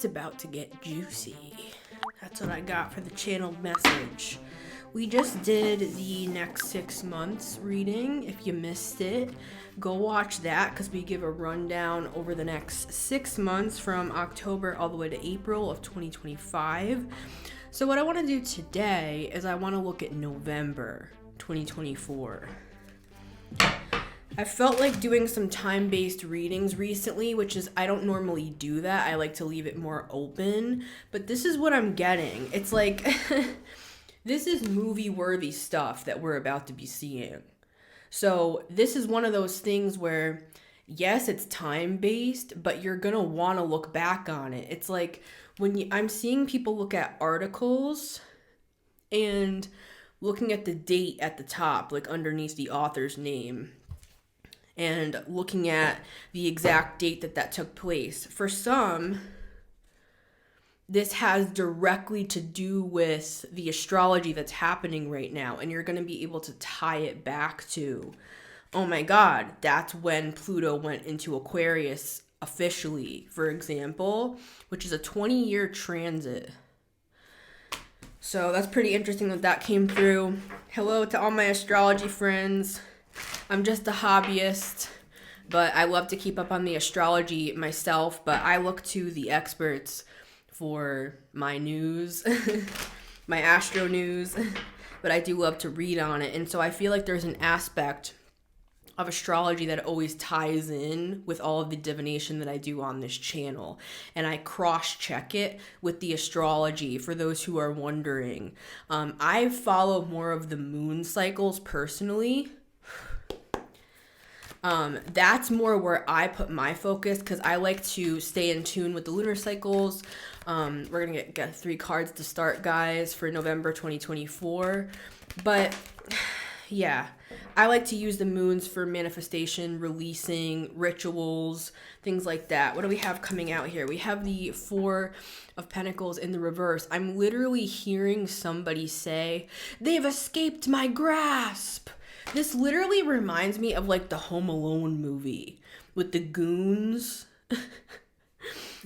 It's about to get juicy. That's what I got for the channeled message. We just did the next 6 months reading. If you missed it, go watch that because we give a rundown over the next 6 months from October all the way to April of 2025. So what I want to do today is I want to look at November 2024. I felt like doing some time-based readings recently, which is, I don't normally do that. I like to leave it more open, but this is what I'm getting. It's like, this is movie-worthy stuff that we're about to be seeing. So this is one of those things where, yes, it's time-based, but you're gonna want to look back on it. It's like when I'm seeing people look at articles and looking at the date at the top, like underneath the author's name, and looking at the exact date that took place. For some, this has directly to do with the astrology that's happening right now, and you're going to be able to tie it back to, oh my God, that's when Pluto went into Aquarius officially, for example, which is a 20-year transit. So that's pretty interesting that came through. Hello to all my astrology friends. I'm just a hobbyist, but I love to keep up on the astrology myself, but I look to the experts for my news, my astro news, but I do love to read on it. And so I feel like there's an aspect of astrology that always ties in with all of the divination that I do on this channel. And I cross-check it with the astrology for those who are wondering. I follow more of the moon cycles personally. That's more where I put my focus because I like to stay in tune with the lunar cycles. We're going to get 3 cards to start, guys, for November 2024. But yeah, I like to use the moons for manifestation, releasing, rituals, things like that. What do we have coming out here? We have the 4 of Pentacles in the reverse. I'm literally hearing somebody say, "They've escaped my grasp." This literally reminds me of like the Home Alone movie with the goons.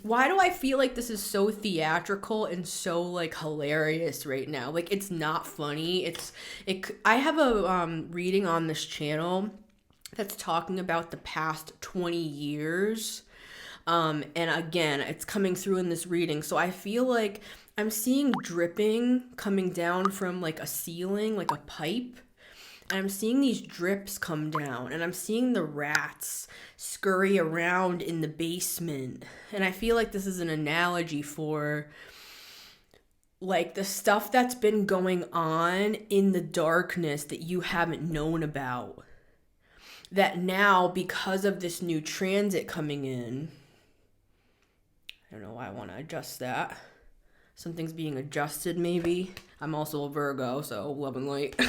Why do I feel like this is so theatrical and so like hilarious right now? Like it's not funny. I have a reading on this channel that's talking about the past 20 years. And again, it's coming through in this reading. So I feel like I'm seeing dripping coming down from like a ceiling, like a pipe. And I'm seeing these drips come down, and I'm seeing the rats scurry around in the basement. And I feel like this is an analogy for like the stuff that's been going on in the darkness that you haven't known about. That now, because of this new transit coming in, I don't know why I want to adjust that. Something's being adjusted maybe. I'm also a Virgo, so love and light.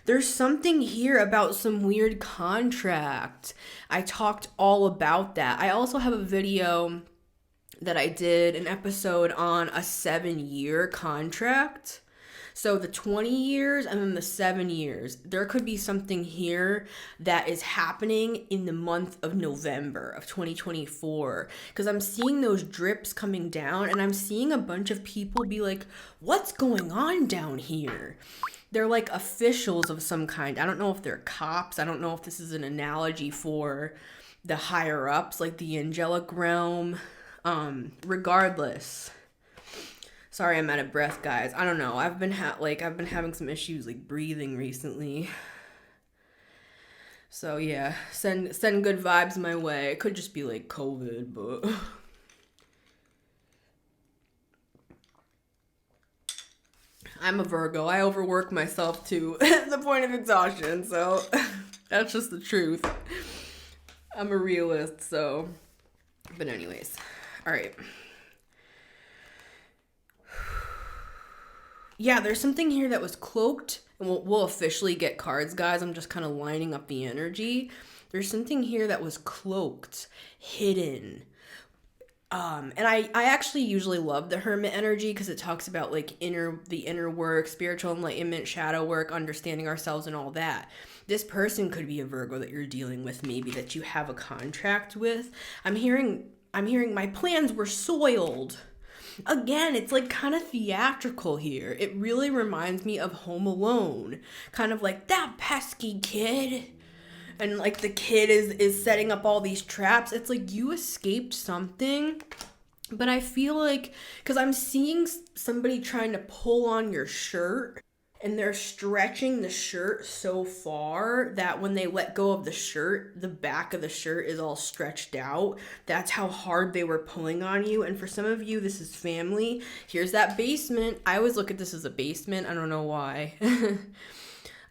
There's something here about some weird contract. I talked all about that. I also have a video that I did, an episode on a 7-year contract. So the 20 years and then the 7 years. There could be something here that is happening in the month of November of 2024. Because I'm seeing those drips coming down and I'm seeing a bunch of people be like, what's going on down here? They're like officials of some kind. I don't know if they're cops. I don't know if this is an analogy for the higher ups, like the angelic realm. Regardless. Sorry, I'm out of breath, guys. I don't know. I've been having some issues like breathing recently. So yeah, send good vibes my way. It could just be like COVID, but I'm a Virgo. I overwork myself to the point of exhaustion, so that's just the truth. I'm a realist, so. But anyways, all right. Yeah, there's something here that was cloaked, and we'll officially get cards, guys. I'm just kind of lining up the energy. There's something here that was cloaked, hidden. And I actually usually love the Hermit energy because it talks about like the inner work, spiritual enlightenment, shadow work, understanding ourselves and all that. This person could be a Virgo that you're dealing with, maybe that you have a contract with. I'm hearing I'm hearing my plans were soiled. Again, it's like kind of theatrical here. It really reminds me of Home Alone. Kind of like that pesky kid. And like the kid is setting up all these traps. It's like you escaped something. But I feel like, because I'm seeing somebody trying to pull on your shirt, and they're stretching the shirt so far that when they let go of the shirt, the back of the shirt is all stretched out. That's how hard they were pulling on you. And for some of you, this is family. Here's that basement. I always look at this as a basement. I don't know why.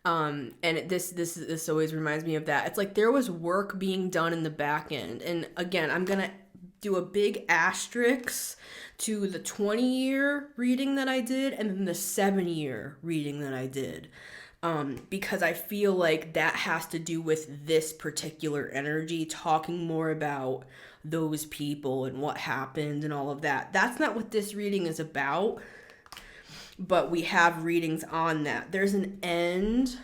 This always reminds me of that. It's like there was work being done in the back end. And again, I'm going to do a big asterisk to the 20-year reading that I did and then the 7-year reading that I did. Because I feel like that has to do with this particular energy, talking more about those people and what happened and all of that. That's not what this reading is about, but we have readings on that. There's an end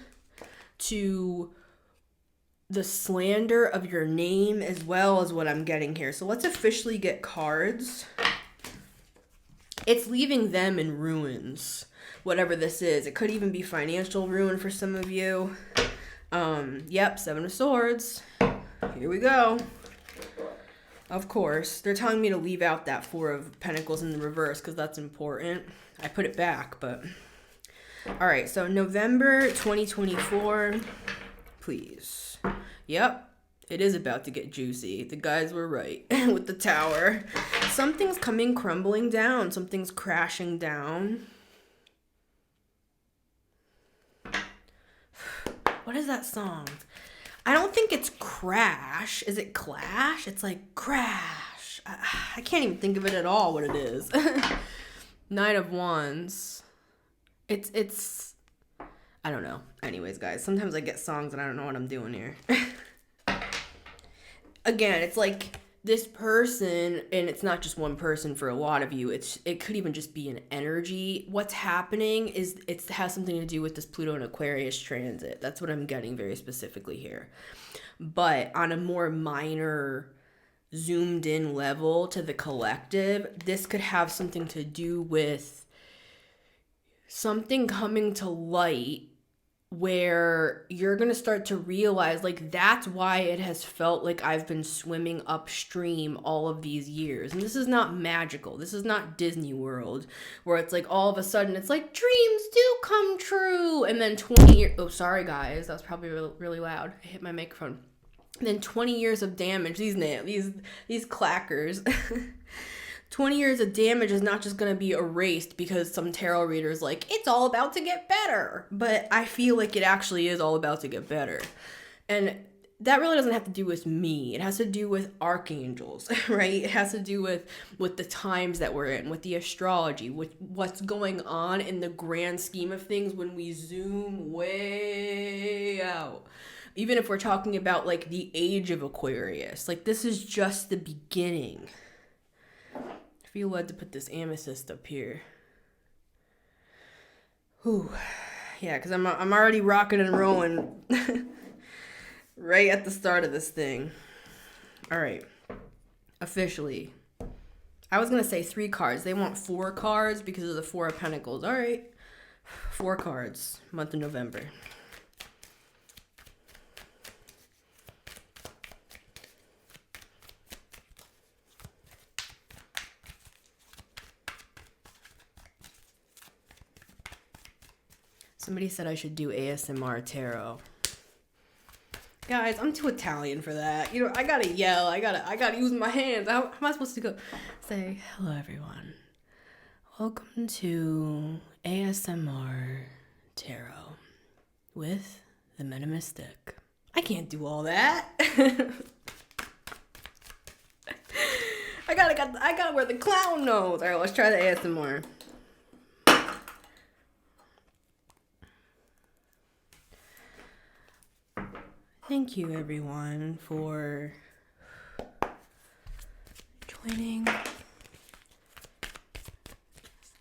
to the slander of your name as well as what I'm getting here. So let's officially get cards. It's leaving them in ruins, whatever this is. It could even be financial ruin for some of you. Yep, 7 of Swords. Here we go. Of course, they're telling me to leave out that 4 of Pentacles in the reverse because that's important. I put it back, but... All right, so November 2024, please. Yep, it is about to get juicy. The guys were right with the Tower. Something's coming crumbling down. Something's crashing down. What is that song? I don't think it's crash. Is it clash? It's like crash. I can't even think of it at all what it is. Knight of Wands. It's I don't know. Anyways, guys, sometimes I get songs and I don't know what I'm doing here. Again, it's like this person, and it's not just one person for a lot of you. It could even just be an energy. What's happening is it has something to do with this Pluto and Aquarius transit. That's what I'm getting very specifically here. But on a more minor, zoomed in level to the collective, this could have something to do with something coming to light where you're going to start to realize, like, that's why it has felt like I've been swimming upstream all of these years. And this is not magical. This is not Disney World where it's like all of a sudden it's like dreams do come true. And then 20 years, oh, sorry guys, that was probably really loud. I hit my microphone. And then 20 years of damage, these clackers. 20 years of damage is not just going to be erased because some tarot reader is like, it's all about to get better. But I feel like it actually is all about to get better. And that really doesn't have to do with me. It has to do with archangels, right? It has to do with the times that we're in, with the astrology, with what's going on in the grand scheme of things when we zoom way out. Even if we're talking about like the age of Aquarius, like this is just the beginning. I feel led to put this amethyst up here. Whew. Yeah, because I'm already rocking and rolling right at the start of this thing. All right. Officially. I was going to say 3 cards. They want 4 cards because of the 4 of Pentacles. All right. 4 cards. Month of November. Somebody said I should do ASMR tarot. Guys, I'm too Italian for that. You know, I gotta yell. I gotta use my hands. How am I supposed to go? Say, hello everyone. Welcome to ASMR tarot with the Metamystic. I can't do all that. I gotta wear the clown nose. All right, let's try the ASMR. Thank you, everyone, for joining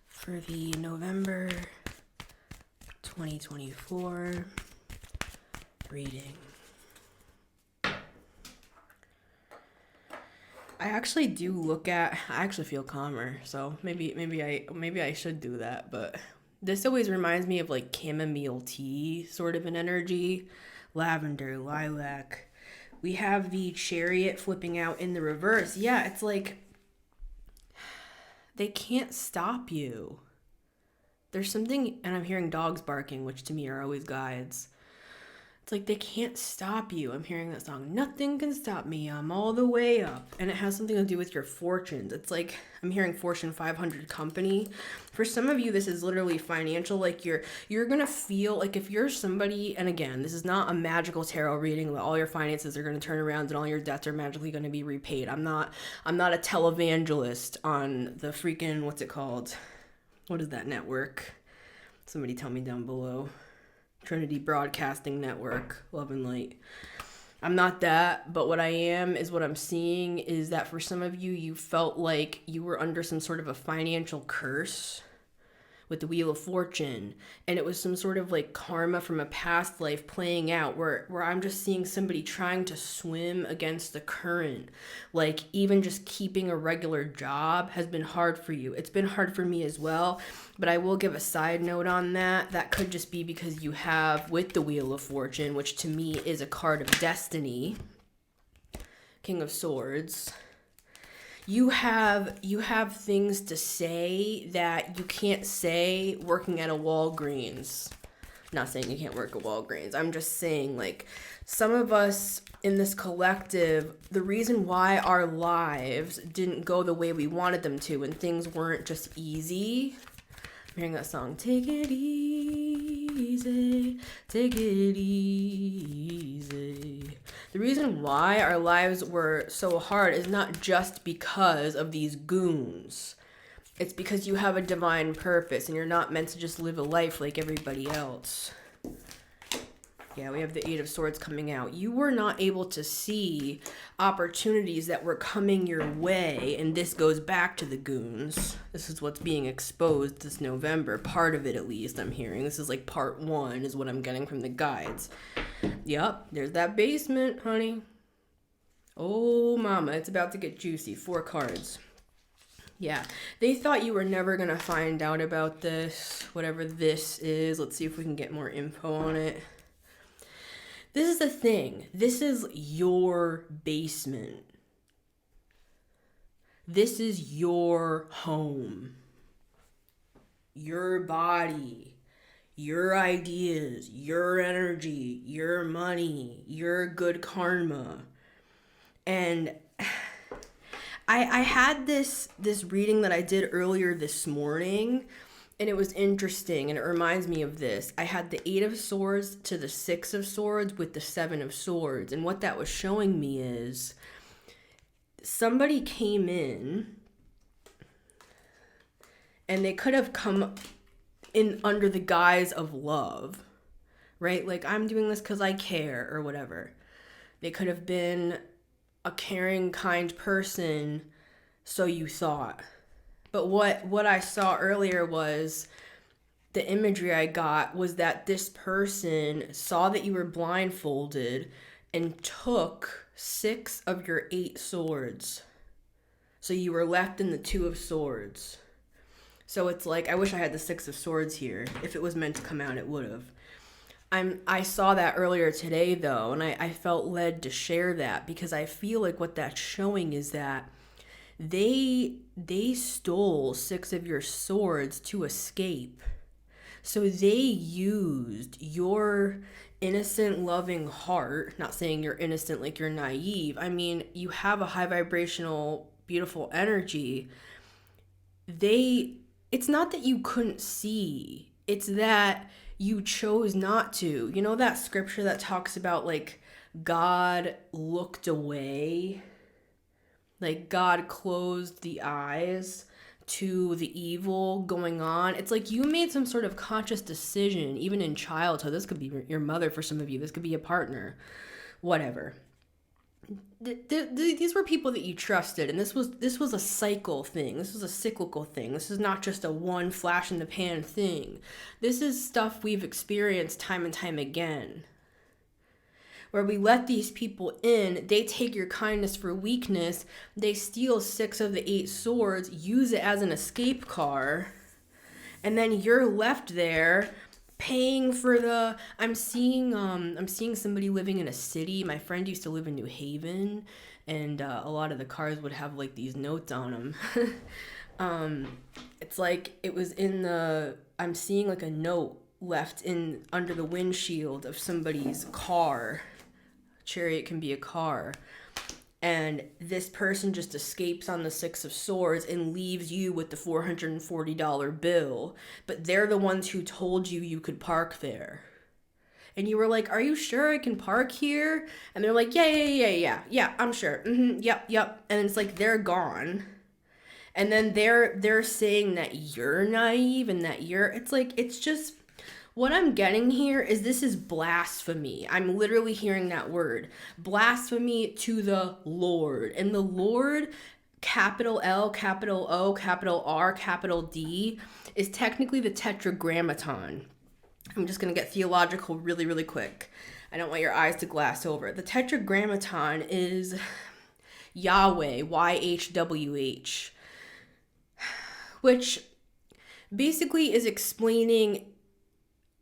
for the November 2024 reading. I actually do look at, I actually feel calmer, so maybe I should do that, but this always reminds me of like chamomile tea sort of an energy. Lavender, lilac. We have the chariot flipping out in the reverse. Yeah, it's like they can't stop you. There's something, and I'm hearing dogs barking, which to me are always guides. It's like they can't stop you. I'm hearing that song, Nothing Can Stop Me, I'm All the Way Up. And it has something to do with your fortunes. It's like I'm hearing Fortune 500 company. For some of you, this is literally financial. Like you're going to feel like if you're somebody, and again, this is not a magical tarot reading that all your finances are going to turn around and all your debts are magically going to be repaid. I'm not a televangelist on the freaking, what's it called? What is that network? Somebody tell me down below. Trinity Broadcasting Network, Love and Light. I'm not that, but what I am is what I'm seeing is that for some of you, you felt like you were under some sort of a financial curse with the Wheel of Fortune, and it was some sort of like karma from a past life playing out where I'm just seeing somebody trying to swim against the current. Like even just keeping a regular job has been hard for you. It's been hard for me as well, but I will give a side note on that. That could just be because you have with the Wheel of Fortune, which to me is a card of destiny, King of Swords. You have things to say that you can't say working at a Walgreens. Not saying you can't work at Walgreens. I'm just saying, like, some of us in this collective, the reason why our lives didn't go the way we wanted them to and things weren't just easy. I'm hearing that song, take it easy, take it easy. The reason why our lives were so hard is not just because of these goons. It's because you have a divine purpose and you're not meant to just live a life like everybody else. Yeah, we have the Eight of Swords coming out. You were not able to see opportunities that were coming your way, and this goes back to the goons. This is what's being exposed this November. Part of it, at least, I'm hearing. This is like part 1 is what I'm getting from the guides. Yep, there's that basement, honey. Oh, mama, it's about to get juicy. 4 cards. Yeah, they thought you were never going to find out about this, whatever this is. Let's see if we can get more info on it. This is the thing. This is your basement. This is your home. Your body. Your ideas. Your energy. Your money. Your good karma. And I had this reading that I did earlier this morning, and it was interesting, and it reminds me of this. I had the 8 of Swords to the 6 of Swords with the 7 of Swords, and what that was showing me is somebody came in, and they could have come in under the guise of love, right? Like, I'm doing this because I care, or whatever. They could have been a caring, kind person, so you thought. But what I saw earlier was the imagery I got was that this person saw that you were blindfolded and took 6 of your 8 swords. So you were left in the 2 of Swords. So it's like, I wish I had the 6 of Swords here. If it was meant to come out, it would have. I saw that earlier today, though, and I felt led to share that because I feel like what that's showing is that they stole 6 of your swords to escape. So they used your innocent, loving heart. Not saying you're innocent like you're naive. I mean, you have a high vibrational, beautiful energy. It's not that you couldn't see. It's that you chose not to. You know that scripture that talks about like God looked away? Like God closed the eyes to the evil going on. It's like you made some sort of conscious decision, even in childhood. This could be your mother for some of you. This could be a partner, whatever. These were people that you trusted, and this was a cycle thing. This was a cyclical thing. This is not just a one flash in the pan thing. This is stuff we've experienced time and time again. where we let these people in, they take your kindness for weakness, they steal 6 of the 8 swords, use it as an escape car, and then you're left there paying for the I'm seeing somebody living in a city. My friend used to live in New Haven, and a lot of the cars would have like these notes on them. It's like it was in the I'm seeing like a note left in under the windshield of somebody's car. Chariot can be a car. And this person just escapes on the 6 of swords and leaves you with the $440 bill. But they're the ones who told you you could park there. And you were like, are you sure I can park here? And they're like, yeah, I'm sure. Yep. And it's like, they're gone. And then they're saying that you're naive and that it's like, it's just, what I'm getting here is this is blasphemy. I'm literally hearing that word. Blasphemy to the Lord. And the Lord, capital L, capital O, capital R, capital D, is technically the tetragrammaton. I'm just going to get theological really, really quick. I don't want your eyes to glass over. The tetragrammaton is Yahweh, YHWH, which basically is explaining,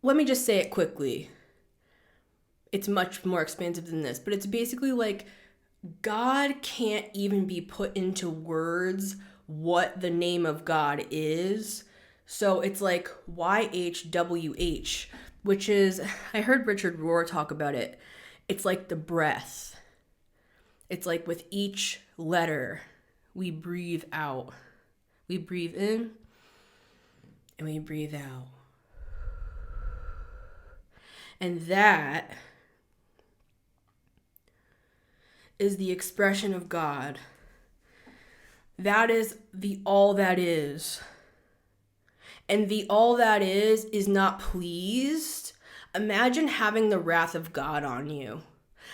let me just say it quickly. It's much more expansive than this, but it's basically like God can't even be put into words what the name of God is. So it's like YHWH, which is, I heard Richard Rohr talk about it. It's like the breath. It's like with each letter, we breathe out. We breathe in and we breathe out. And that is the expression of God. That is the all that is. And the all that is not pleased. Imagine having the wrath of God on you.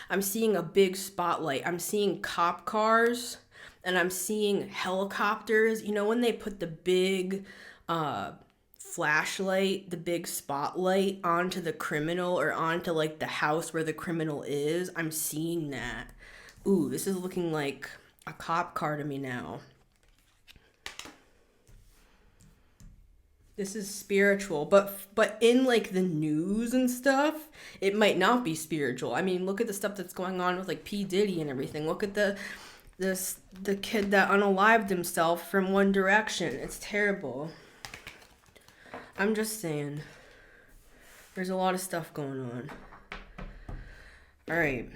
I'm seeing a big spotlight. I'm seeing cop cars and I'm seeing helicopters. You know when they put the big flashlight, the big spotlight onto the criminal or onto like the house where the criminal is? I'm seeing that. Ooh, this is looking like a cop car to me now. This is spiritual, but in like the news and stuff, it might not be spiritual. I mean, look at the stuff that's going on with like P. Diddy and everything. Look at the kid that unalived himself from One Direction. It's terrible. I'm just saying. There's a lot of stuff going on. All right.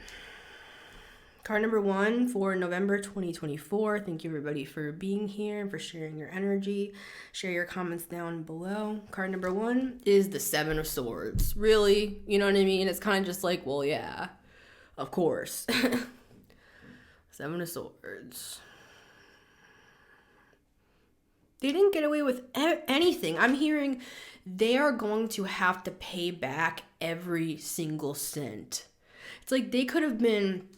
Card number 1 for November 2024. Thank you everybody for being here and for sharing your energy. Share your comments down below. Card number 1 is the 7 of Swords. Really? You know what I mean? It's kind of just like, well, yeah, of course. 7 of Swords. They didn't get away with anything. I'm hearing they are going to have to pay back every single cent. It's like they could have been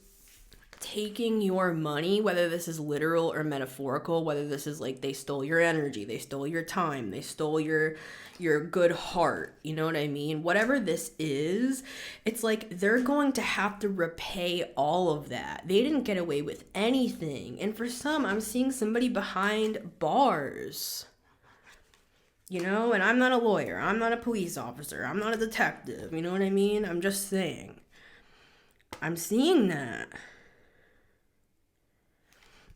taking your money, whether this is literal or metaphorical, whether this is like they stole your energy, they stole your time, they stole your good heart, you know what I mean? Whatever this is, it's like they're going to have to repay all of that. They didn't get away with anything. And for some, I'm seeing somebody behind bars. You know, and I'm not a lawyer, I'm not a police officer, I'm not a detective, you know what I mean? I'm just saying. I'm seeing that.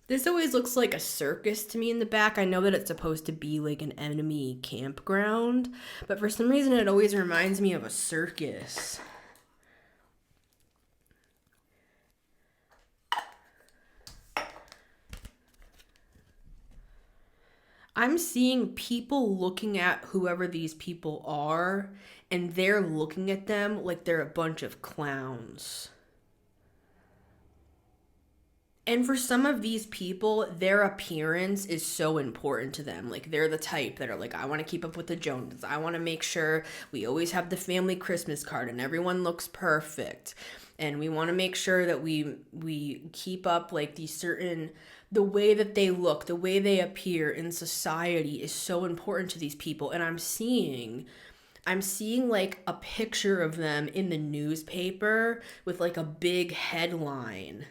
This always looks like a circus to me in the back. I know that it's supposed to be like an enemy campground, but for some reason it always reminds me of a circus. I'm seeing people looking at whoever these people are, and they're looking at them like they're a bunch of clowns. And for some of these people, their appearance is so important to them. Like, they're the type that are like, I want to keep up with the Joneses. I want to make sure we always have the family Christmas card and everyone looks perfect. And we want to make sure that we keep up like these certain, the way that they look, the way they appear in society is so important to these people. And I'm seeing I'm seeing like a picture of them in the newspaper with like a big headline.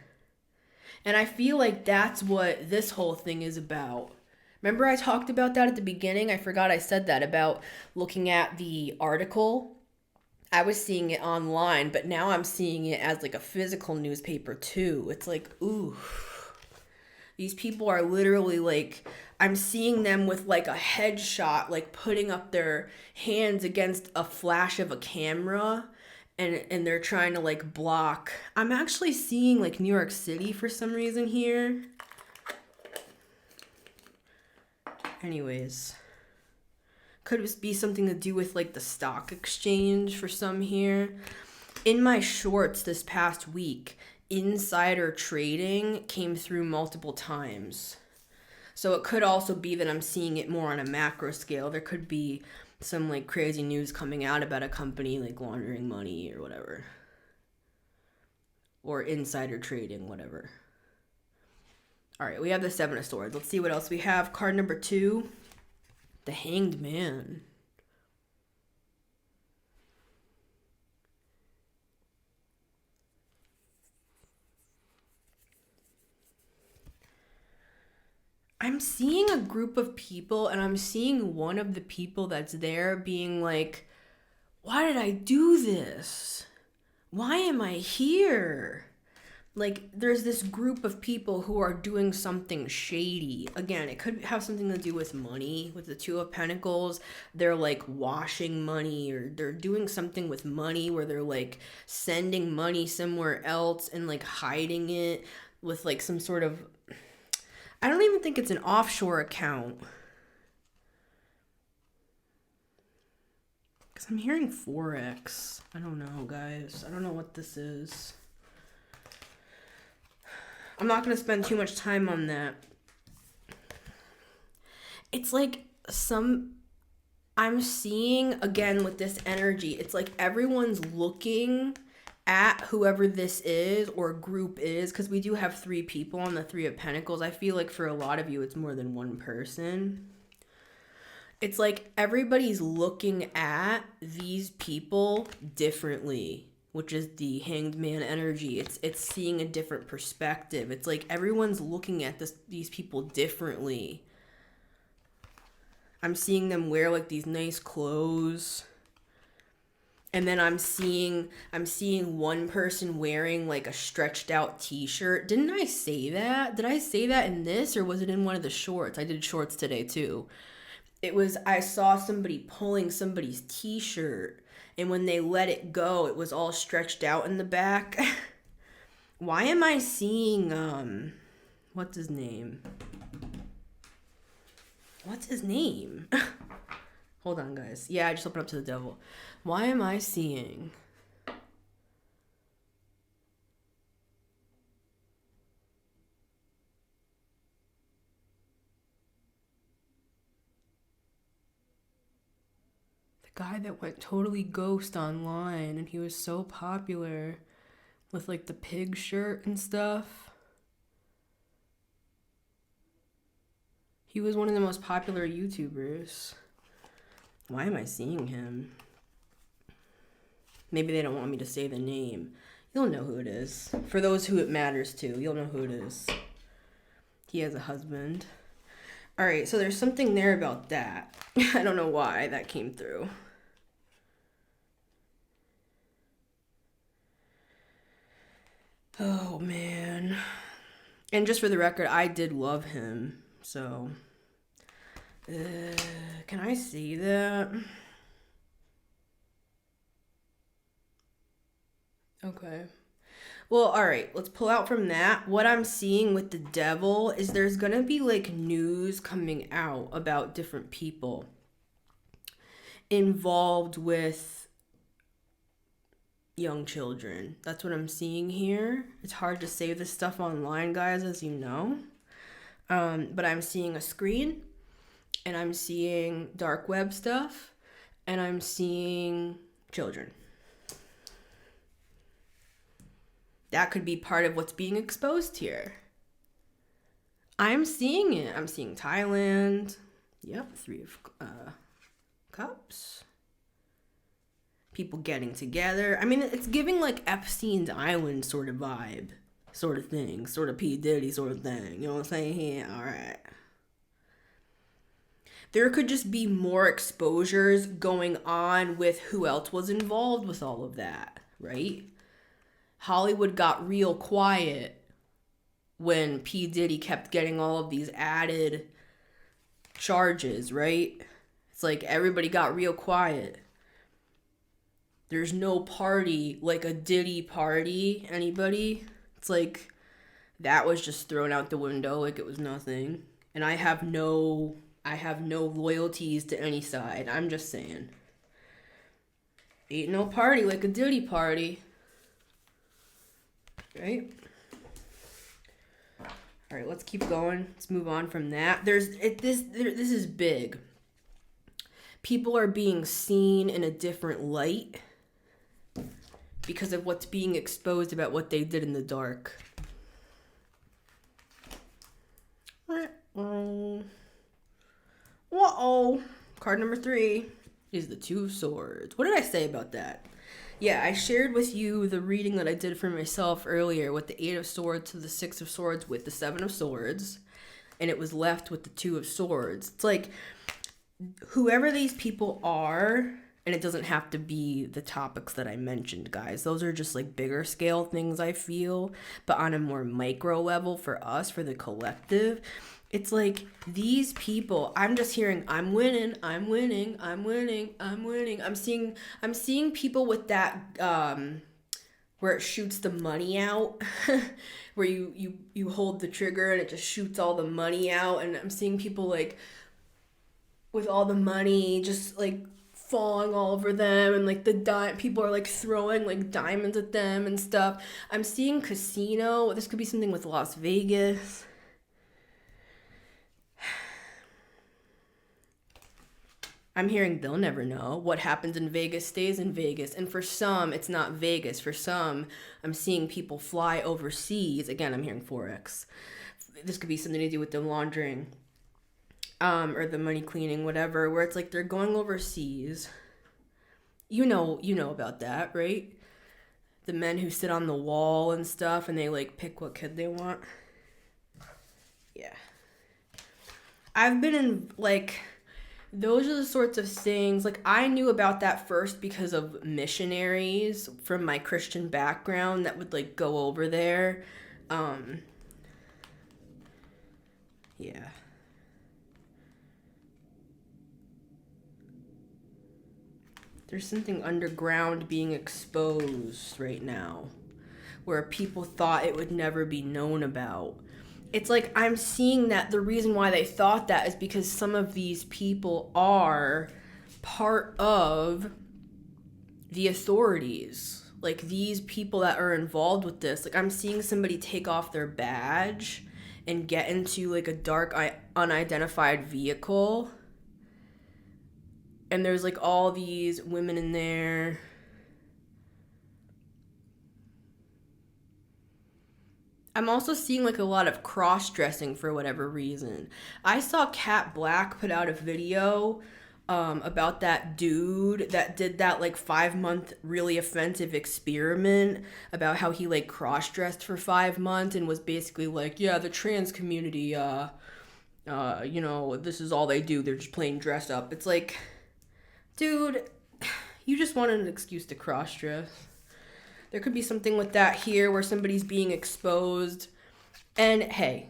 And I feel like that's what this whole thing is about. Remember, I talked about that at the beginning? I forgot I said that about looking at the article. I was seeing it online, but now I'm seeing it as like a physical newspaper too. It's like, ooh, these people are literally like, I'm seeing them with like a headshot, like putting up their hands against a flash of a camera, and they're trying to like block. I'm actually seeing like New York City for some reason here. Anyways, could it be something to do with like the stock exchange for some here? In my shorts this past week, insider trading came through multiple times. So it could also be that I'm seeing it more on a macro scale. There could be some like crazy news coming out about a company like laundering money or whatever. Or insider trading, whatever. All right, we have the Seven of Swords. Let's see what else we have. Card number 2, the Hanged Man. I'm seeing a group of people, and I'm seeing one of the people that's there being like, why did I do this? Why am I here? Like, there's this group of people who are doing something shady. Again, it could have something to do with money. With the Two of Pentacles, they're like washing money, or they're doing something with money where they're like sending money somewhere else and like hiding it with like some sort of, I don't even think it's an offshore account. Because I'm hearing Forex. I don't know, guys. I don't know what this is. I'm not going to spend too much time on that. It's like I'm seeing, again, with this energy, it's like everyone's looking at whoever this is or group is, because we do have 3 people on the Three of Pentacles. I feel like for a lot of you, it's more than one person. It's like everybody's looking at these people differently, which is the Hanged Man energy. It's seeing a different perspective. It's like everyone's looking at these people differently. I'm seeing them wear like these nice clothes. And then I'm seeing one person wearing like a stretched out t-shirt. Didn't I say that? Did I say that in this, or was it in one of the shorts? I did shorts today too. I saw somebody pulling somebody's t-shirt, and when they let it go, it was all stretched out in the back. Why am I seeing, what's his name? What's his name? Hold on, guys. Yeah, I just opened up to the devil. Why am I seeing... guy that went totally ghost online, and he was so popular with like the pig shirt and stuff. He was one of the most popular YouTubers. Why am I seeing him? Maybe they don't want me to say the name. You'll know who it is. For those who it matters to, you'll know who it is. He has a husband. All right, so there's something there about that. I don't know why that came through. Oh, man. And just for the record, I did love him. So, can I see that? Okay. Well, all right, let's pull out from that. What I'm seeing with the devil is there's going to be like news coming out about different people involved with young children. That's what I'm seeing here. It's hard to say this stuff online, guys, as you know. But I'm seeing a screen, and I'm seeing dark web stuff, and I'm seeing children. That could be part of what's being exposed here. I'm seeing it. I'm seeing Thailand. Yep, 3 of Cups. people getting together. I mean, it's giving like Epstein's Island sort of vibe, sort of thing, sort of P. Diddy sort of thing. You know what I'm saying? Yeah, all right. There could just be more exposures going on with who else was involved with all of that, right? Hollywood got real quiet when P. Diddy kept getting all of these added charges, right? It's like everybody got real quiet. There's no party like a Diddy party. Anybody? It's like that was just thrown out the window like it was nothing. And I have no loyalties to any side. I'm just saying. Ain't no party like a Diddy party. Right? All right, let's keep going. Let's move on from that. This is big. People are being seen in a different light because of what's being exposed about what they did in the dark. Uh-oh. Card number 3 is the Two of Swords. What did I say about that? Yeah, I shared with you the reading that I did for myself earlier with the 8 of Swords to the 6 of Swords with the 7 of Swords. And it was left with the 2 of Swords. It's like, whoever these people are, and it doesn't have to be the topics that I mentioned, guys. Those are just like bigger scale things, I feel. But on a more micro level for us, for the collective, it's like these people, I'm just hearing, I'm winning. I'm seeing people with that, where it shoots the money out, where you hold the trigger and it just shoots all the money out. And I'm seeing people like with all the money just like falling all over them, and like people are like throwing like diamonds at them and stuff. I'm seeing casino. This could be something with Las Vegas. I'm hearing they'll never know. What happens in Vegas stays in Vegas. And for some, it's not Vegas. For some, I'm seeing people fly overseas. Again, I'm hearing Forex. This could be something to do with the laundering, or the money cleaning, whatever, where it's like they're going overseas. You know about that, right? The men who sit on the wall and stuff, and they like pick what kid they want. Yeah. I've been in like... Those are the sorts of things, like, I knew about that first because of missionaries from my Christian background that would, like, go over there. Yeah. There's something underground being exposed right now where people thought it would never be known about. It's like I'm seeing that the reason why they thought that is because some of these people are part of the authorities. Like these people that are involved with this. Like I'm seeing somebody take off their badge and get into like a dark, unidentified vehicle. And there's like all these women in there. I'm also seeing like a lot of cross-dressing for whatever reason. I saw Kat Black put out a video about that dude that did that like 5-month really offensive experiment about how he like cross-dressed for 5 months and was basically like, yeah, the trans community, this is all they do. They're just plain dress up. It's like, dude, you just wanted an excuse to cross-dress. There could be something with that here where somebody's being exposed. And hey,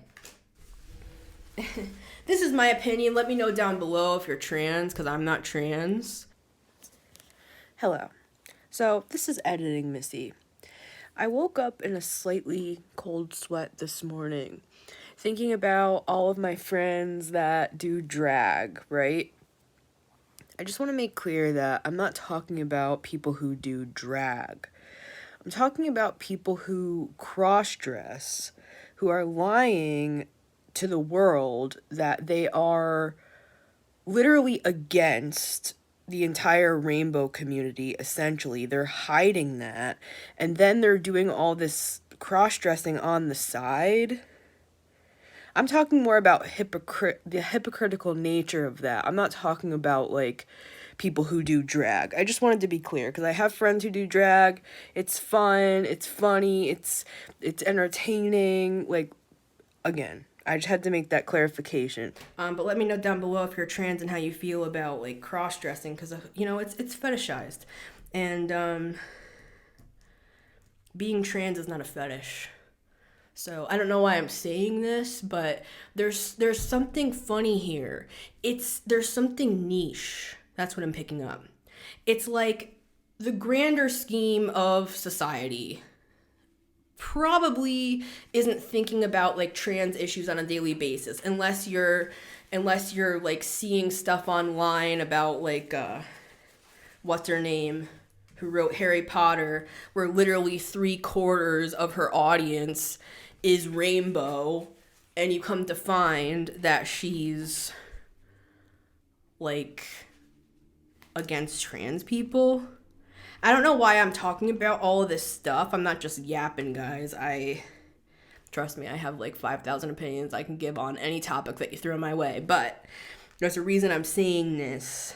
this is my opinion. Let me know down below if you're trans, because I'm not trans. Hello. So this is Editing Missy. I woke up in a slightly cold sweat this morning, thinking about all of my friends that do drag, right? I just want to make clear that I'm not talking about people who do drag. I'm talking about people who cross-dress, who are lying to the world that they are literally against the entire rainbow community, essentially. They're hiding that, and then they're doing all this cross-dressing on the side. I'm talking more about the hypocritical nature of that. I'm not talking about, like, people who do drag. I just wanted to be clear because I have friends who do drag. It's fun, it's funny, it's entertaining. Like, again, I just had to make that clarification. But let me know down below if you're trans and how you feel about like cross-dressing, because it's fetishized, and being trans is not a fetish. So I don't know why I'm saying this, but there's something funny here. There's something niche. That's what I'm picking up. It's like the grander scheme of society probably isn't thinking about like trans issues on a daily basis unless you're like seeing stuff online about like what's her name, who wrote Harry Potter, where literally 3/4 of her audience is rainbow, and you come to find that she's like against trans people. I don't know why I'm talking about all of this stuff. I'm not just yapping, guys. Trust me, I have like 5,000 opinions I can give on any topic that you throw my way, but there's a reason I'm saying this.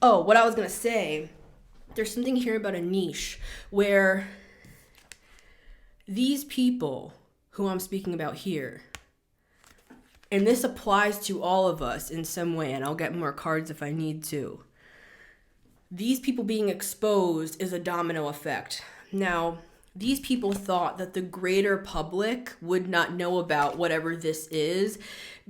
Oh, what I was gonna say, there's something here about a niche where these people who I'm speaking about here, and this applies to all of us in some way, and I'll get more cards if I need to. These people being exposed is a domino effect. Now, these people thought that the greater public would not know about whatever this is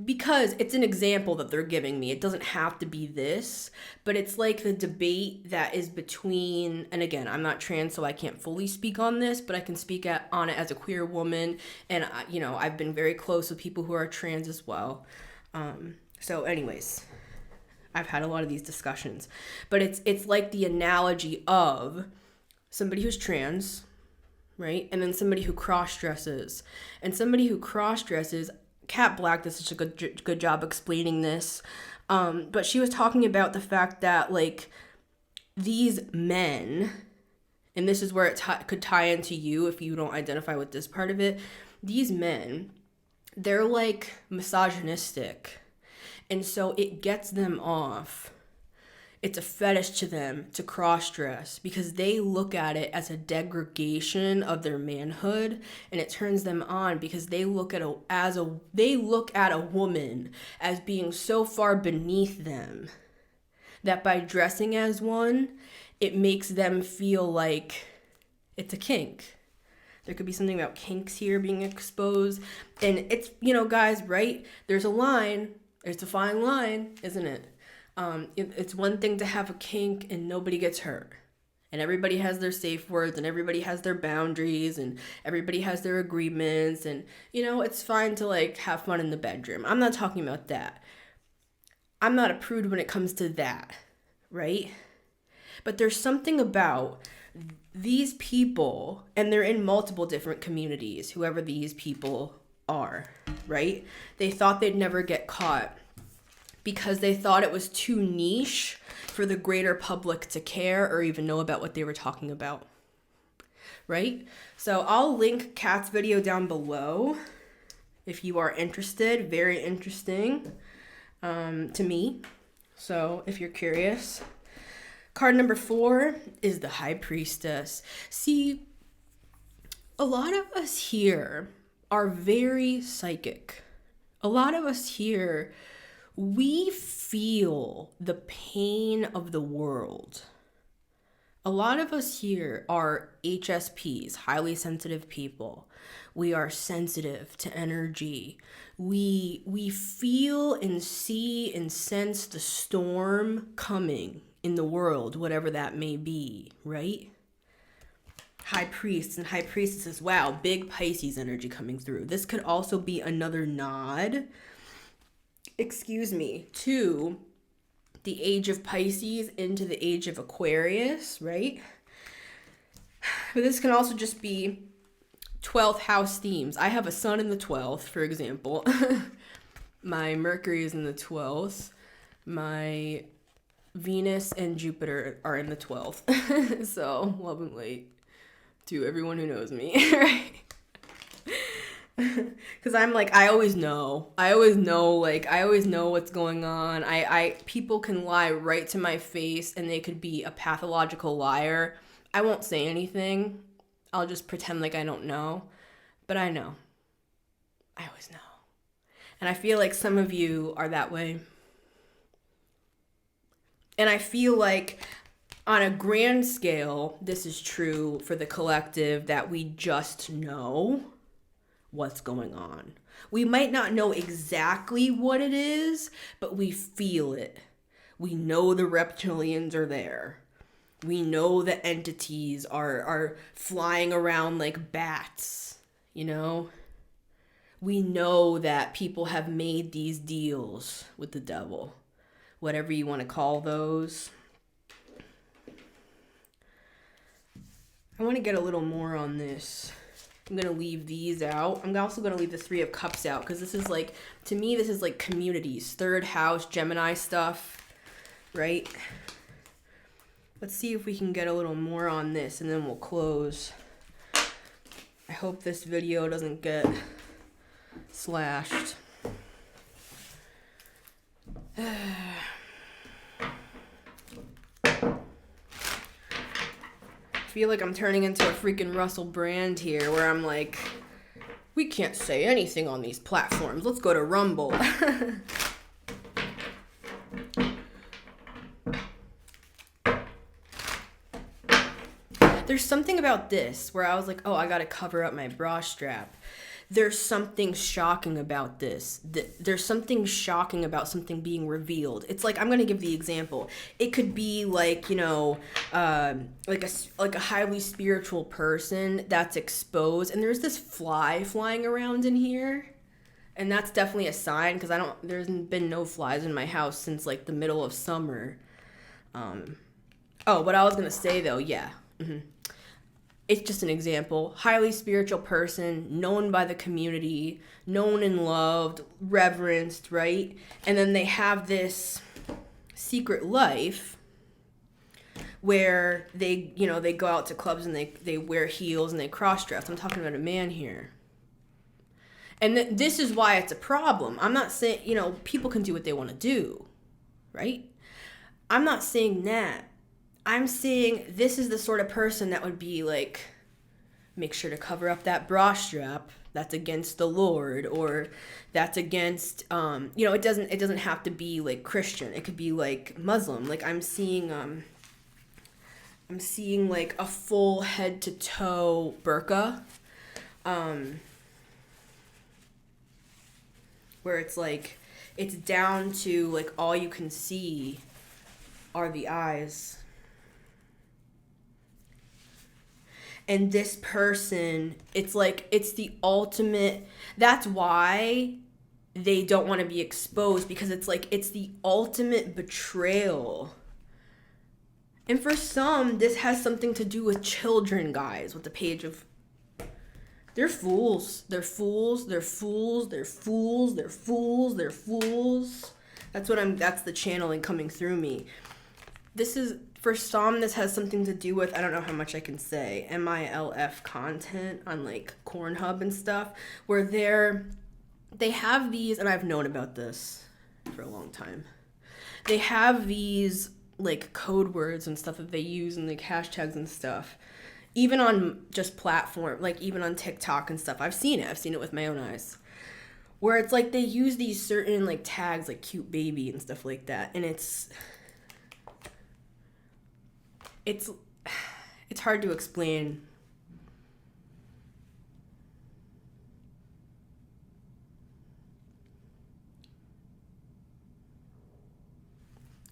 because it's an example that they're giving me. It doesn't have to be this, but it's like the debate that is between, and again, I'm not trans, so I can't fully speak on this, but I can speak on it as a queer woman, and I've been very close with people who are trans as well. So anyways, I've had a lot of these discussions, but it's like the analogy of somebody who's trans, right? And then somebody who cross-dresses. And somebody who cross-dresses, Kat Black does such a good job explaining this, but she was talking about the fact that like these men, and this is where it could tie into you if you don't identify with this part of it, these men, they're like misogynistic. And so it gets them off. It's a fetish to them to cross-dress because they look at it as a degradation of their manhood, and it turns them on because they look at a woman as being so far beneath them that by dressing as one, it makes them feel like it's a kink. There could be something about kinks here being exposed, and it's, guys, right? There's a line. It's a fine line, isn't it? It's one thing to have a kink and nobody gets hurt. And everybody has their safe words and everybody has their boundaries and everybody has their agreements. And, it's fine to like have fun in the bedroom. I'm not talking about that. I'm not a prude when it comes to that, right? But there's something about these people, and they're in multiple different communities, whoever these people are, right? They thought they'd never get caught because they thought it was too niche for the greater public to care or even know about what they were talking about, right? So I'll link Kat's video down below if you are interested. Very interesting to me. So if you're curious. Card number 4 is the High Priestess. See, a lot of us here are very psychic. A lot of us here, we feel the pain of the world. A lot of us here are HSPs, highly sensitive people. We are sensitive to energy. We feel and see and sense the storm coming in the world, whatever that may be, right? High priests and high priestesses, wow, big Pisces energy coming through. This could also be another nod, to the age of Pisces into the age of Aquarius, right? But this can also just be 12th house themes. I have a sun in the 12th, for example. My Mercury is in the 12th. My Venus and Jupiter are in the 12th. So, love and light to everyone who knows me, right? Because I'm like, I always know. I always know, like, I always know what's going on. People can lie right to my face and they could be a pathological liar. I won't say anything. I'll just pretend like I don't know. But I know. I always know. And I feel like some of you are that way. And I feel like on a grand scale, this is true for the collective, that we just know what's going on. We might not know exactly what it is, but we feel it. We know the reptilians are there. We know the entities are flying around like bats, you know? We know that people have made these deals with the devil, whatever you want to call those. I want to get a little more on this. I'm going to leave these out. I'm also going to leave the Three of Cups out because this is like, to me, this is like communities, third house, Gemini stuff, right? Let's see if we can get a little more on this and then we'll close. I hope this video doesn't get slashed. I feel like I'm turning into a freaking Russell Brand here where I'm like, we can't say anything on these platforms. Let's go to Rumble. There's something about this where I was like, oh, I gotta cover up my bra strap. There's something shocking about this. There's something shocking about something being revealed. It's like, I'm going to give the example. It could be like, you know, like a highly spiritual person that's exposed. And there's this fly flying around in here. And that's definitely a sign because there's been no flies in my house since like the middle of summer. What I was going to say though, yeah. Mm-hmm. It's just an example. Highly spiritual person, known by the community, known and loved, reverenced, right? And then they have this secret life where they go out to clubs and they wear heels and they cross-dress. I'm talking about a man here. And this is why it's a problem. I'm not saying, people can do what they want to do, right? I'm not saying that. I'm saying this is the sort of person that would be like, make sure to cover up that bra strap. That's against the Lord, or that's against, it doesn't have to be like Christian. It could be like Muslim. Like I'm seeing like a full head to toe burqa, where it's like, it's down to like all you can see are the eyes. And this person, it's like, it's the ultimate, that's why they don't want to be exposed, because it's like, it's the ultimate betrayal. And for some, this has something to do with children, guys, with the Page of, they're fools. They're fools. They're fools. They're fools. They're fools. They're fools. That's the channeling coming through me. For some, this has something to do with, I don't know how much I can say, MILF content on like Pornhub and stuff, where they have these, and I've known about this for a long time. They have these like code words and stuff that they use and like hashtags and stuff, even on just platform, like even on TikTok and stuff. I've seen it with my own eyes, where it's like they use these certain like tags like cute baby and stuff like that, and it's hard to explain.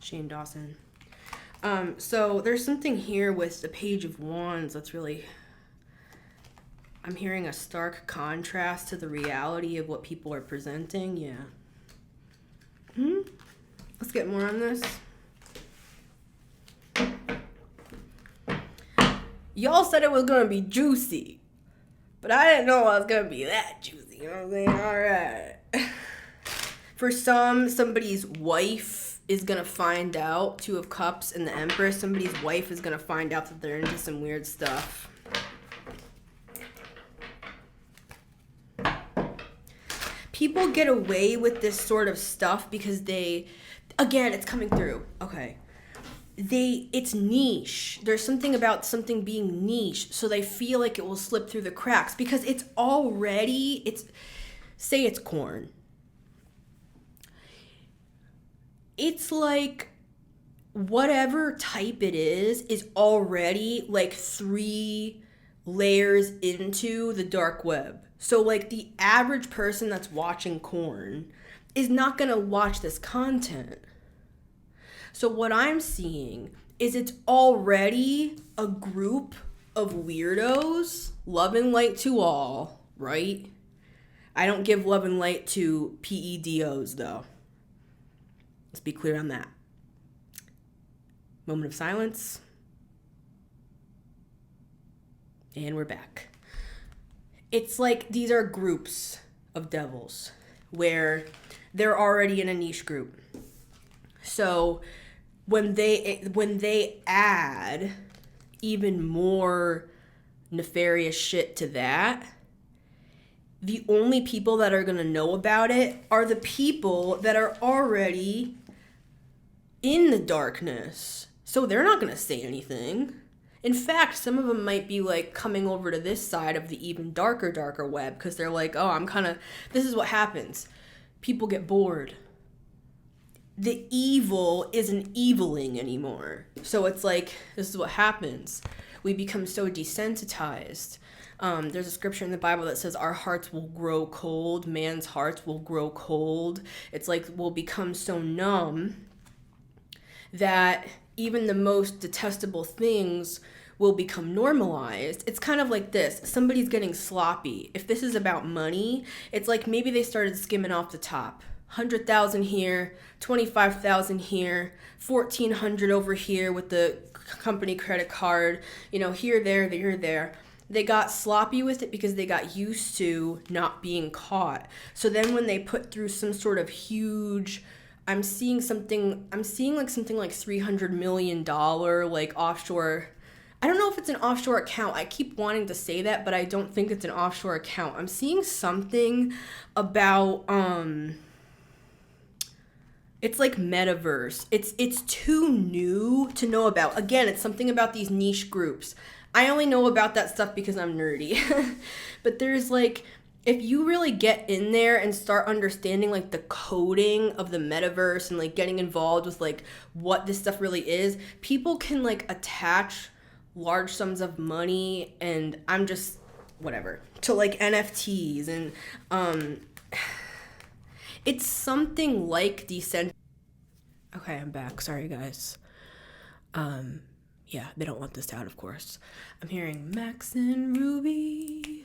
Shane Dawson. So there's something here with the Page of Wands that's really, I'm hearing a stark contrast to the reality of what people are presenting. Yeah. Let's get more on this. Y'all said it was going to be juicy, but I didn't know it was going to be that juicy. You know what I'm saying? All right. For somebody's wife is going to find out, Two of Cups and the Empress, somebody's wife is going to find out that they're into some weird stuff. people get away with this sort of stuff because again, it's coming through. Okay. It's niche. There's something about something being niche, so they feel like it will slip through the cracks because say it's corn. It's like whatever type it is already like 3 layers into the dark web. So like the average person that's watching corn is not going to watch this content. So what I'm seeing is it's already a group of weirdos, love and light to all, right? I don't give love and light to PEDOs though. Let's be clear on that. Moment of silence. And we're back. It's like these are groups of devils where they're already in a niche group. So when they add even more nefarious shit to that, the only people that are going to know about it are the people that are already in the darkness. So they're not going to say anything. In fact, some of them might be like coming over to this side of the even darker web because they're like, oh, this is what happens. People get bored. The evil isn't eviling anymore. So it's like, this is what happens. We become so desensitized. There's a scripture in the Bible that says our hearts will grow cold. Man's hearts will grow cold. It's like we'll become so numb that even the most detestable things will become normalized. It's kind of like this. Somebody's getting sloppy. If this is about money, it's like maybe they started skimming off the top. 100,000 here, 25,000 here, 1,400 over here with the company credit card, here, there. They got sloppy with it because they got used to not being caught. So then when they put through some sort of huge, I'm seeing something like $300 million like offshore. I don't know if it's an offshore account. I keep wanting to say that, but I don't think it's an offshore account. I'm seeing something about it's like metaverse. It's too new to know about. Again, it's something about these niche groups. I only know about that stuff because I'm nerdy. But there's like, if you really get in there and start understanding like the coding of the metaverse and like getting involved with like what this stuff really is, people can like attach large sums of money and I'm just whatever to like NFTs and it's something like Okay, I'm back. Sorry, guys. Yeah, they don't want this out, of course. I'm hearing Max and Ruby.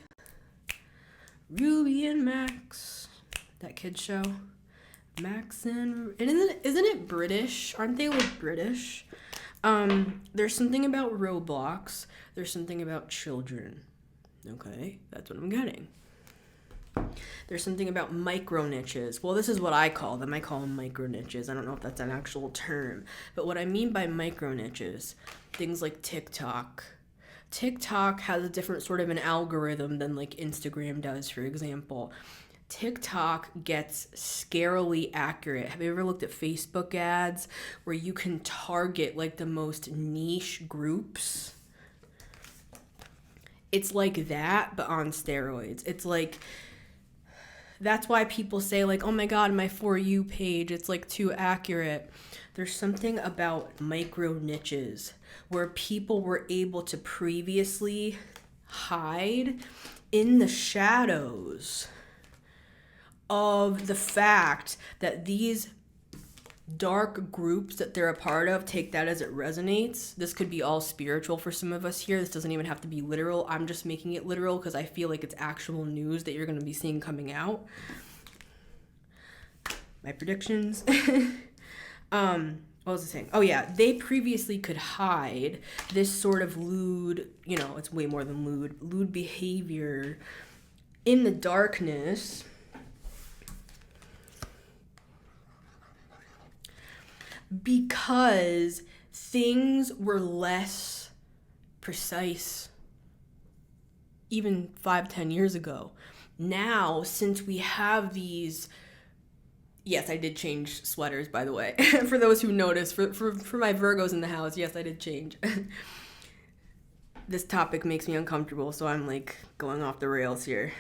Ruby and Max. That kid show. Max and... Isn't it British? Aren't they like British? There's something about Roblox. There's something about children. Okay, that's what I'm getting. There's something about micro niches. Well, this is what I call them. I call them micro niches. I don't know if that's an actual term. But what I mean by micro niches, things like TikTok. TikTok has a different sort of an algorithm than like Instagram does, for example. TikTok gets scarily accurate. Have you ever looked at Facebook ads where you can target like the most niche groups? It's like that, but on steroids. It's like... That's why people say like, oh my God, my For You page, it's like too accurate. There's something about micro niches where people were able to previously hide in the shadows of the fact that these dark groups that they're a part of, take that as it resonates. This could be all spiritual for some of us here. This doesn't even have to be literal. I'm just making it literal because I feel like it's actual news that you're going to be seeing coming out. My predictions. What was I saying? Oh yeah, they previously could hide this sort of lewd, it's way more than lewd behavior in the darkness. Because things were less precise even 5-10 years ago. Now, since we have these, yes, I did change sweaters, by the way. For those who noticed, for my Virgos in the house, yes, I did change. This topic makes me uncomfortable, so I'm like going off the rails here.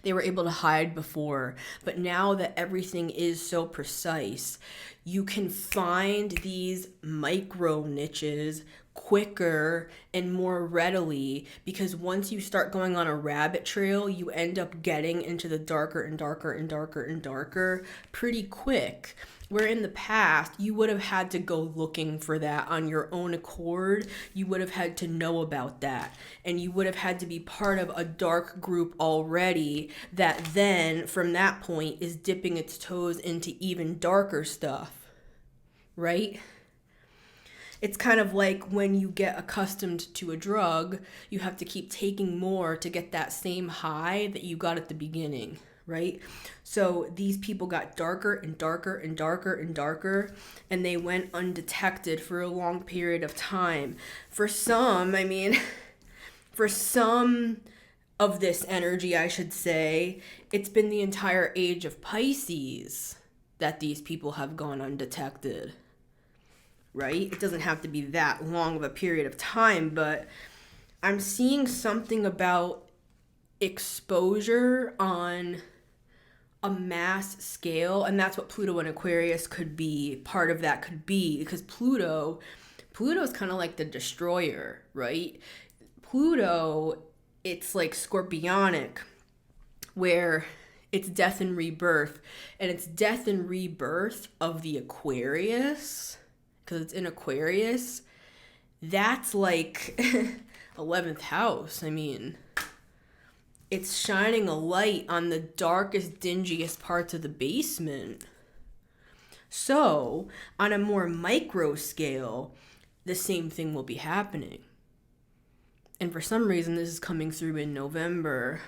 They were able to hide before, but now that everything is so precise, you can find these micro niches quicker and more readily, because once you start going on a rabbit trail, you end up getting into the darker and darker and darker and darker pretty quick. Where in the past, you would have had to go looking for that on your own accord. You would have had to know about that. And you would have had to be part of a dark group already that then, from that point, is dipping its toes into even darker stuff. Right? It's kind of like when you get accustomed to a drug, you have to keep taking more to get that same high that you got at the beginning. Right? So these people got darker and darker and darker and darker, and they went undetected for a long period of time. For some of this energy, I should say, it's been the entire age of Pisces that these people have gone undetected. Right? It doesn't have to be that long of a period of time, but I'm seeing something about exposure on a mass scale, and that's what Pluto and Aquarius could be. Part of that could be because Pluto's kind of like the destroyer, right? Pluto, it's like scorpionic, where it's death and rebirth, and it's death and rebirth of the Aquarius, because it's in Aquarius. That's like 11th house. I mean, it's shining a light on the darkest, dingiest parts of the basement. So, on a more micro scale, the same thing will be happening. And for some reason, this is coming through in November.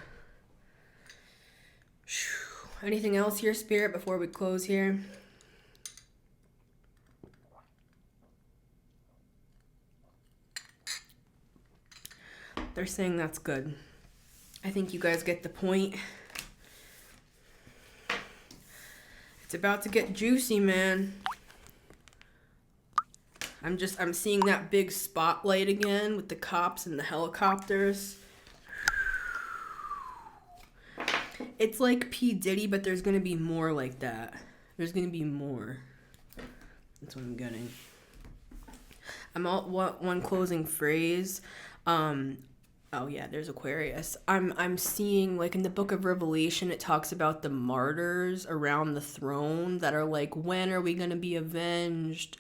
Anything else here, Spirit, before we close here? They're saying that's good. I think you guys get the point. It's about to get juicy, man. I'm seeing that big spotlight again with the cops and the helicopters. It's like P. Diddy, but there's going to be more like that. There's going to be more. That's what I'm getting. I'm all one closing phrase. Oh yeah, there's Aquarius. I'm seeing, like, in the book of Revelation, it talks about the martyrs around the throne that are like, when are we going to be avenged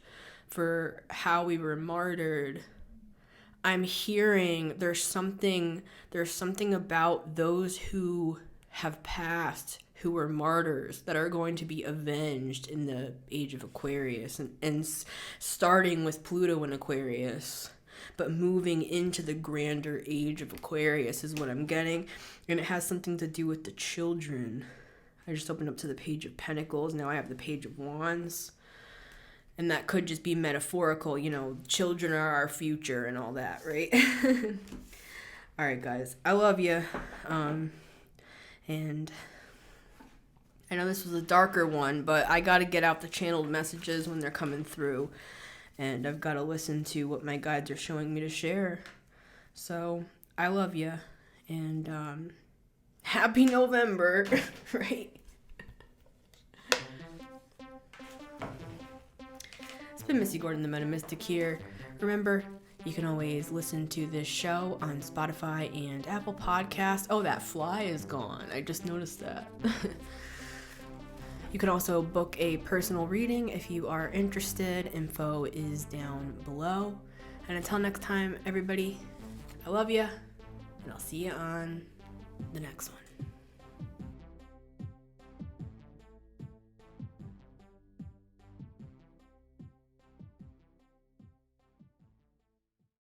for how we were martyred? I'm hearing there's something about those who have passed, who were martyrs, that are going to be avenged in the age of Aquarius, and starting with Pluto in Aquarius, but moving into the grander age of Aquarius is what I'm getting. And it has something to do with the children. I just opened up to the Page of Pentacles. Now I have the Page of Wands. And that could just be metaphorical, children are our future and all that, right? All right, guys. I love you. And I know this was a darker one, but I got to get out the channeled messages when they're coming through. And I've got to listen to what my guides are showing me to share. So, I love you. And happy November, right? It's been Missy Gordon, the Meta Mystic here. Remember, you can always listen to this show on Spotify and Apple Podcasts. Oh, that fly is gone. I just noticed that. You can also book a personal reading if you are interested. Info is down below. And until next time, everybody, I love you, and I'll see you on the next one.